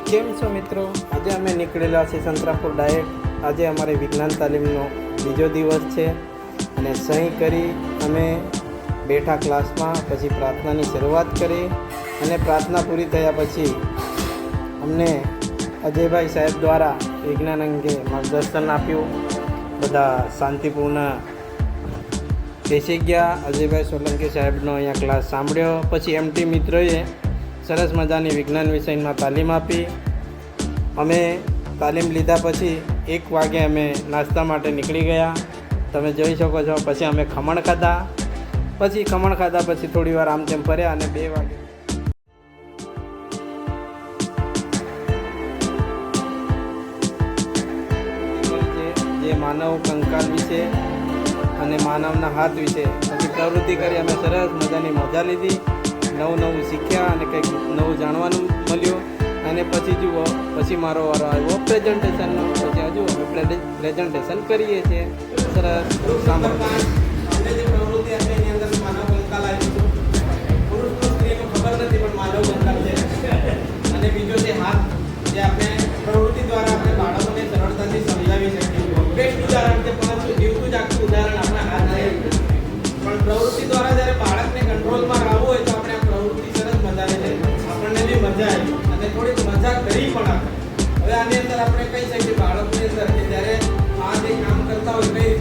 કેમ છો મિત્રો? આજે અમે નીકળેલા છે સંતરાપુર ડાયરેક્ટ. આજે અમારે વિજ્ઞાન તાલીમનો બીજો દિવસ છે અને સહી કરી અમે બેઠા ક્લાસમાં. પછી પ્રાર્થનાની શરૂઆત કરી અને પ્રાર્થના પૂરી થયા પછી અમને અજયભાઈ સાહેબ દ્વારા વિજ્ઞાન અંગે માર્ગદર્શન આપ્યું. બધા શાંતિપૂર્ણ બેસી ગયા. અજયભાઈ સોલંકી સાહેબનો અહીંયા ક્લાસ સાંભળ્યો. પછી એમટી મિત્રોએ સરસ મજાની વિજ્ઞાન વિષયમાં તાલીમ આપી. અમે તાલીમ લીધા પછી 1 વાગે અમે નાસ્તા માટે નીકળી ગયા. તમે જોઈ શકો છો. પછી અમે ખમણ ખાધા. પછી થોડી વાર આમ તેમ ફર્યા અને 2 વાગે જે માનવ કંકાલ વિશે અને માનવના હાથ વિશે પછી પ્રવૃત્તિ કરી. અમે સરસ મજાની મજા લીધી, નવું શીખ્યા અને કંઈક નવું જાણવાનું મળ્યું. અને પછી જુઓ, પછી મારો વારો આવ્યો પ્રેઝન્ટેશનનો. પછી હજુ અમે પ્રેઝન્ટેશન કરીએ છીએ. સરસ સાંભળો. અમને જે પ્રવૃત્તિ હતી એની અંદર માનવ કંકાલ આવ્યું હતું. પુરુષ સ્ત્રીને ખબર નથી પણ માનવ કંકાલ છે. અને બીજો જે હાથ, જે આપણે પ્રવૃત્તિ દ્વારા આપણે બાળકોને સરળતાથી સમજાવી શકીએ. બેસ્ટ ઉદાહરણ છે, પરંતુ જીવતું જાગતું ઉદાહરણ આપણા હાથ છે. પણ પ્રવૃત્તિ દ્વારા જ્યારે બાળકને કંટ્રોલમાં લાવવું હોય તો આપણે આ પ્રવૃત્તિ સરસ મજાને છે. આપણને બી મજા આવી અને થોડીક મજા કરી પણ આપણે. હવે આની અંદર આપણે કહી શકીએ બાળકોની અંદર કે જ્યારે આ જે કામ કરતા હોય કઈ